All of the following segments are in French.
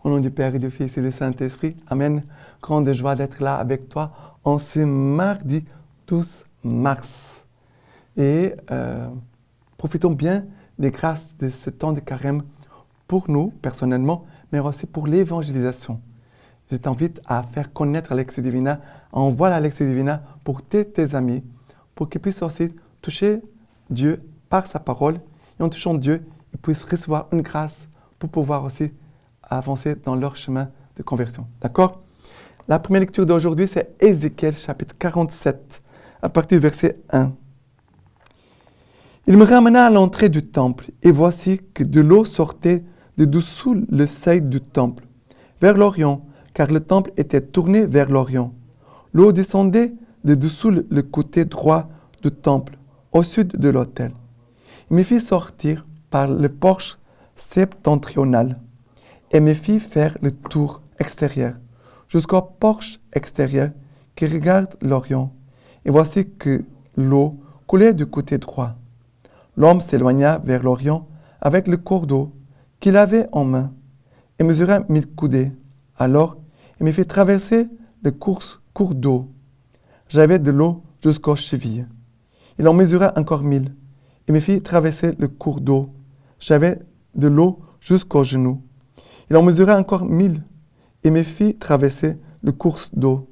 Au nom du Père et du Fils et du Saint-Esprit. Amen. Grande joie d'être là avec toi en ce mardi 12 mars. Et profitons bien des grâces de ce temps de carême pour nous, personnellement, mais aussi pour l'évangélisation. Je t'invite à faire connaître Lectio Divina. Envoie la Lectio Divina pour tes amis, pour qu'ils puissent aussi toucher Dieu par sa parole. Et en touchant Dieu, ils puissent recevoir une grâce pour pouvoir aussi avancer dans leur chemin de conversion. D'accord? La première lecture d'aujourd'hui, c'est Ézéchiel chapitre 47, à partir du verset 1. Il me ramena à l'entrée du temple, et voici que de l'eau sortait de dessous le seuil du temple, vers l'Orient, car le temple était tourné vers l'Orient. L'eau descendait de dessous le côté droit du temple, au sud de l'autel. Il me fit sortir par le porche septentrional, et me fit faire le tour extérieur, jusqu'au porche extérieur qui regarde l'Orient. Et voici que l'eau coulait du côté droit. L'homme s'éloigna vers l'Orient avec le cours d'eau qu'il avait en main, et mesura 1000 coudées. Alors, il me fit traverser le cours d'eau. J'avais de l'eau jusqu'aux chevilles. Il en mesura encore 1000, et me fit traverser le cours d'eau. J'avais de l'eau jusqu'aux genoux. Il en mesura encore 1000, et me fit traverser le cours d'eau.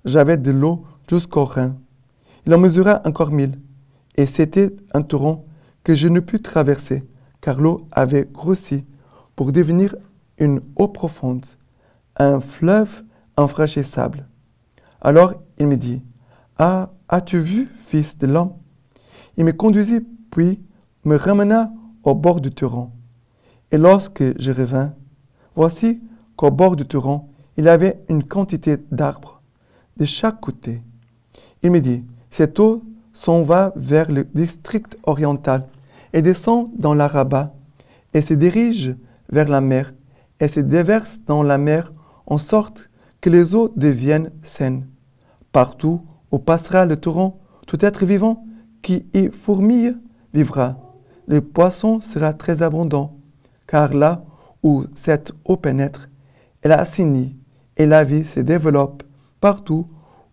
J'avais de l'eau jusqu'aux reins. Il en mesura encore 1000, et c'était un torrent que je ne pus traverser, car l'eau avait grossi pour devenir une eau profonde, un fleuve infranchissable. Alors il me dit, « Ah, as-tu vu, fils de l'homme ?» Il me conduisit, puis me ramena au bord du torrent. Et lorsque je revins, voici qu'au bord du torrent, il y avait une quantité d'arbres de chaque côté. Il me dit, « Cette eau s'en va vers le district oriental et descend dans l'Araba et se dirige vers la mer et se déverse dans la mer en sorte que les eaux deviennent saines. Partout où passera le torrent, tout être vivant qui y fourmille vivra. Le poisson sera très abondant, car là où cette eau pénètre, elle assainit et la vie se développe partout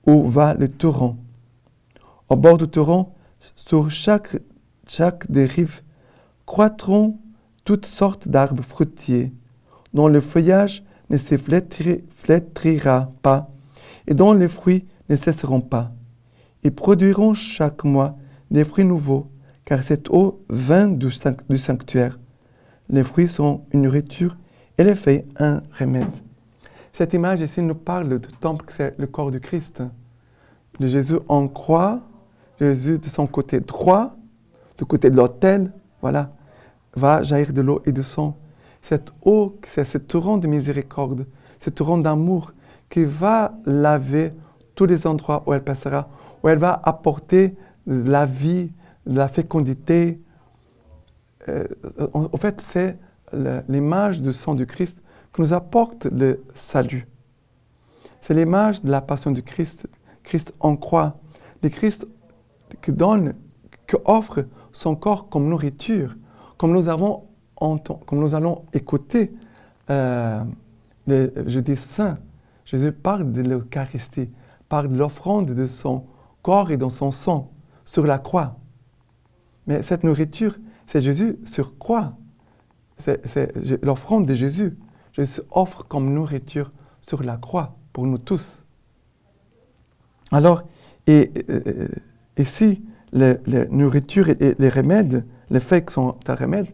où va le torrent. Au bord du torrent, sur chaque des rives, croîtront toutes sortes d'arbres fruitiers, dont le feuillage ne se flétrira pas et dont les fruits ne cesseront pas. Ils produiront chaque mois des fruits nouveaux, car cette eau vient du sanctuaire. Les fruits sont une nourriture et les feuilles un remède. Cette image ici nous parle du temple, c'est le corps du Christ. De Jésus en croix, Jésus de son côté droit, du côté de l'autel, voilà, va jaillir de l'eau et du sang. Cette eau, c'est ce torrent de miséricorde, ce torrent d'amour qui va laver tous les endroits où elle passera, où elle va apporter de la vie, de la fécondité. En fait, c'est l'image du sang du Christ qui nous apporte le salut. C'est l'image de la passion du Christ, Christ en croix, le Christ qui offre son corps comme nourriture, comme nous allons écouter je dis saint. Jésus parle de l'Eucharistie, parle de l'offrande de son corps et de son sang sur la croix. Mais cette nourriture, c'est Jésus sur croix. C'est l'offrande de Jésus. Jésus offre comme nourriture sur la croix pour nous tous. Alors, ici, la nourriture et les remèdes, les faits qui sont un remède,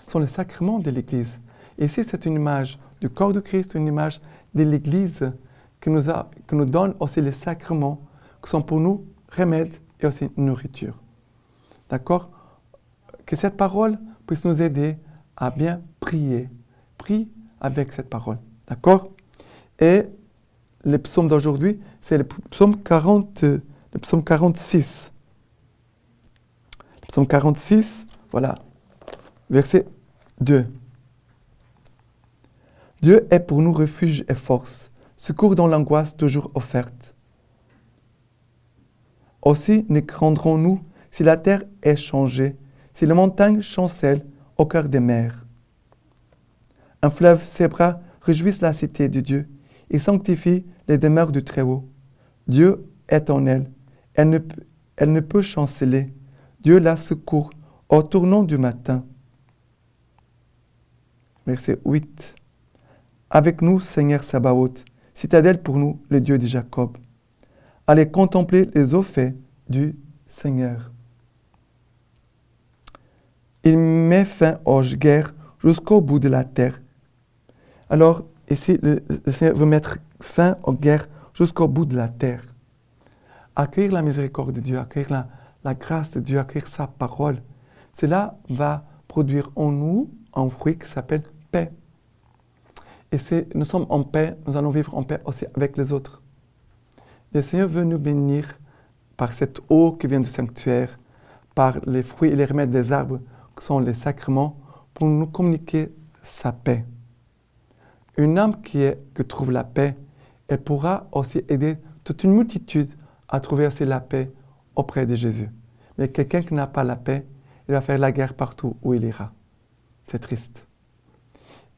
sont les sacrements de l'Église. Ici, c'est une image du corps de Christ, une image de l'Église qui nous donne aussi les sacrements qui sont pour nous remèdes et aussi nourriture. D'accord? Que cette parole puisse nous aider à bien prier. Prie avec cette parole. D'accord? Et le psaume d'aujourd'hui, c'est le psaume 46. Le psaume 46, voilà, verset 2. Dieu est pour nous refuge et force, secours dans l'angoisse toujours offerte. Aussi ne craindrons-nous si la terre est changée, si les montagnes chancellent au cœur des mers. Un fleuve s'ébra réjouissent la cité de Dieu et sanctifient les demeures du Très-Haut. Dieu est en elle. Elle ne peut chanceler. Dieu la secourt au tournant du matin. Verset 8. Avec nous, Seigneur Sabaoth, citadelle pour nous, le Dieu de Jacob. Allez contempler les hauts faits du Seigneur. Il met fin aux guerres jusqu'au bout de la terre. Alors, ici, le Seigneur veut mettre fin aux guerres jusqu'au bout de la terre. Accueillir la miséricorde de Dieu, accueillir la grâce de Dieu, accueillir sa parole, cela va produire en nous un fruit qui s'appelle paix. Et nous sommes en paix, nous allons vivre en paix aussi avec les autres. Le Seigneur veut nous bénir par cette eau qui vient du sanctuaire, par les fruits et les remèdes des arbres qui sont les sacrements, pour nous communiquer sa paix. Une âme qui trouve la paix, elle pourra aussi aider toute une multitude à trouver aussi la paix auprès de Jésus. Mais quelqu'un qui n'a pas la paix, il va faire la guerre partout où il ira. C'est triste.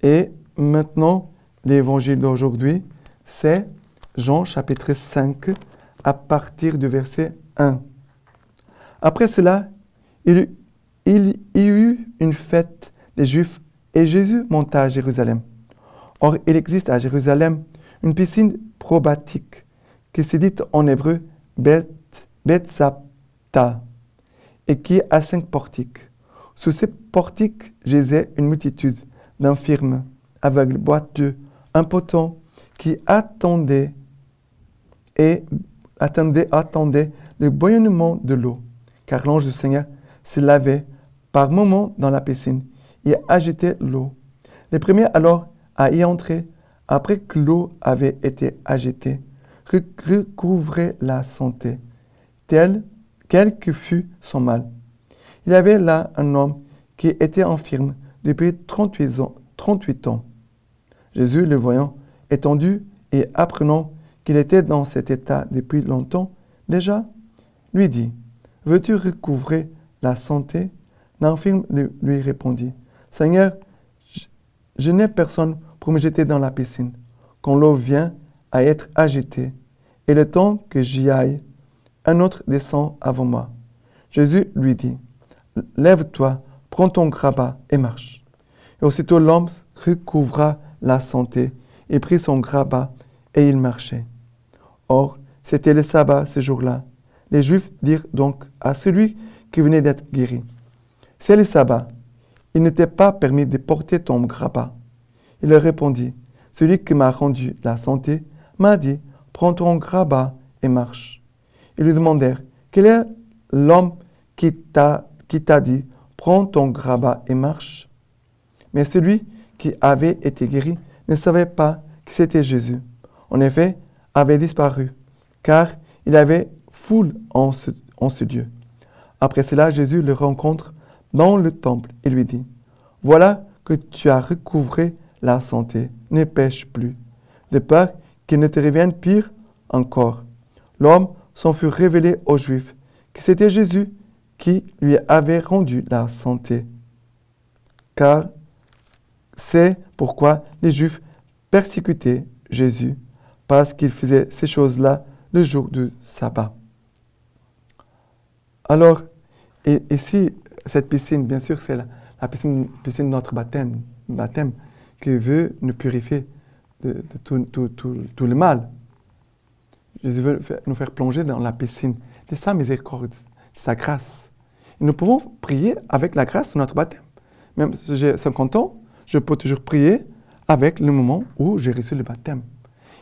Et maintenant, l'évangile d'aujourd'hui, c'est Jean chapitre 5, à partir du verset 1. Après cela, il y eut une fête des Juifs et Jésus monta à Jérusalem. Or, il existe à Jérusalem une piscine probatique qui se dit en hébreu Bethzapta et qui a 5 portiques. Sous ces portiques gisait une multitude d'infirmes, aveugles, boiteux, impotents, qui attendaient le bouillonnement de l'eau, car l'ange du Seigneur se lavait par moments dans la piscine et agitait l'eau. Les premiers alors à y entrer, après que l'eau avait été agitée, recouvraient la santé, quel que fût son mal. Il y avait là un homme qui était infirme depuis 38 ans. Jésus, le voyant étendu et apprenant qu'il était dans cet état depuis longtemps déjà, lui dit, « Veux-tu recouvrer la santé ?» L'infirme lui répondit, « Seigneur, je n'ai personne pour me jeter dans la piscine, quand l'eau vient à être agitée, et le temps que j'y aille, un autre descend avant moi. » Jésus lui dit, « Lève-toi, prends ton grabat et marche. » Et aussitôt l'homme recouvra la santé, et prit son grabat, et il marchait. Or, c'était le sabbat ce jour-là. Les Juifs dirent donc à celui qui venait d'être guéri, « C'est le sabbat, il ne t'est pas permis de porter ton grabat. » Il leur répondit, « Celui qui m'a rendu la santé m'a dit, prends ton grabat et marche. » Ils lui demandèrent, « Quel est l'homme qui t'a dit, prends ton grabat et marche ?» Mais celui qui avait été guéri ne savait pas que c'était Jésus. En effet, avait disparu, car il avait foule en ce lieu. Après cela, Jésus le rencontre dans le temple et lui dit, « Voilà que tu as recouvré la santé, ne pêche plus, de peur qu'il ne te revienne pire encore. » L'homme s'en fut révélé aux Juifs que c'était Jésus qui lui avait rendu la santé. Car c'est pourquoi les Juifs persécutaient Jésus, parce qu'il faisait ces choses-là le jour du sabbat. Alors, et ici, cette piscine, bien sûr, c'est la piscine de notre baptême qui veut nous purifier de tout le mal. Jésus veut nous faire plonger dans la piscine de sa miséricorde, de sa grâce. Et nous pouvons prier avec la grâce de notre baptême. Même si j'ai 50 ans, je peux toujours prier avec le moment où j'ai reçu le baptême.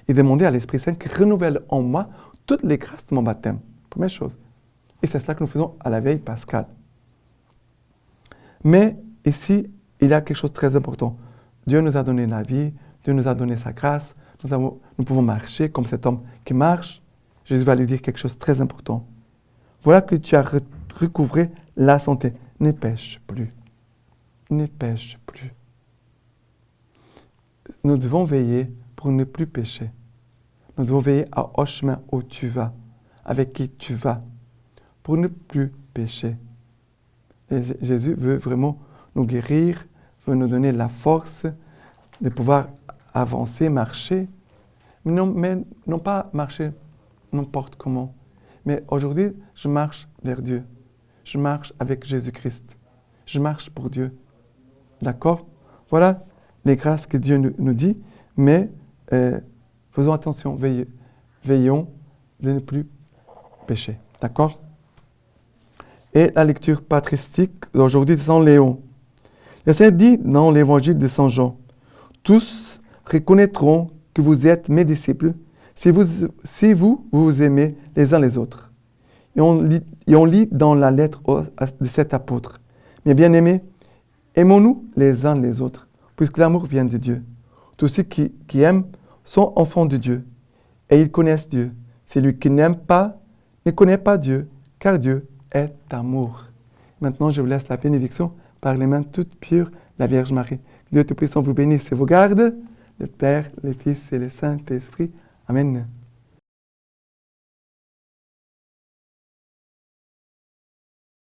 Et demander à l'Esprit Saint qu'il renouvelle en moi toutes les grâces de mon baptême. Première chose. Et c'est cela que nous faisons à la veille pascale. Mais ici, il y a quelque chose de très important. Dieu nous a donné la vie, Dieu nous a donné sa grâce, nous pouvons marcher comme cet homme qui marche. Jésus va lui dire quelque chose de très important. Voilà que tu as recouvré la santé. Ne pêche plus. Ne pêche plus. Nous devons veiller pour ne plus pécher. Nous devons veiller au chemin où tu vas, avec qui tu vas, pour ne plus pécher. Et Jésus veut vraiment nous guérir, veut nous donner la force de pouvoir avancer, marcher, mais non pas marcher n'importe comment. Mais aujourd'hui, je marche vers Dieu. Je marche avec Jésus-Christ. Je marche pour Dieu. D'accord? Voilà les grâces que Dieu nous dit, mais faisons attention, veillons de ne plus pécher. D'accord? Et la lecture patristique d'aujourd'hui de Saint Léon. Le Seigneur dit dans l'évangile de Saint Jean, « Tous reconnaîtront que vous êtes mes disciples si vous aimez les uns les autres. » Et on lit dans la lettre de cet apôtre, « Mes bien-aimés, aimons-nous les uns les autres, puisque l'amour vient de Dieu. Tous ceux qui aiment sont enfants de Dieu, et ils connaissent Dieu. Celui qui n'aime pas ne connaît pas Dieu, car Dieu est amour. » Maintenant, je vous laisse la bénédiction par les mains toutes pures de la Vierge Marie. Dieu Tout-Puissant vous bénisse et vous garde, le Père, le Fils et le Saint-Esprit. Amen.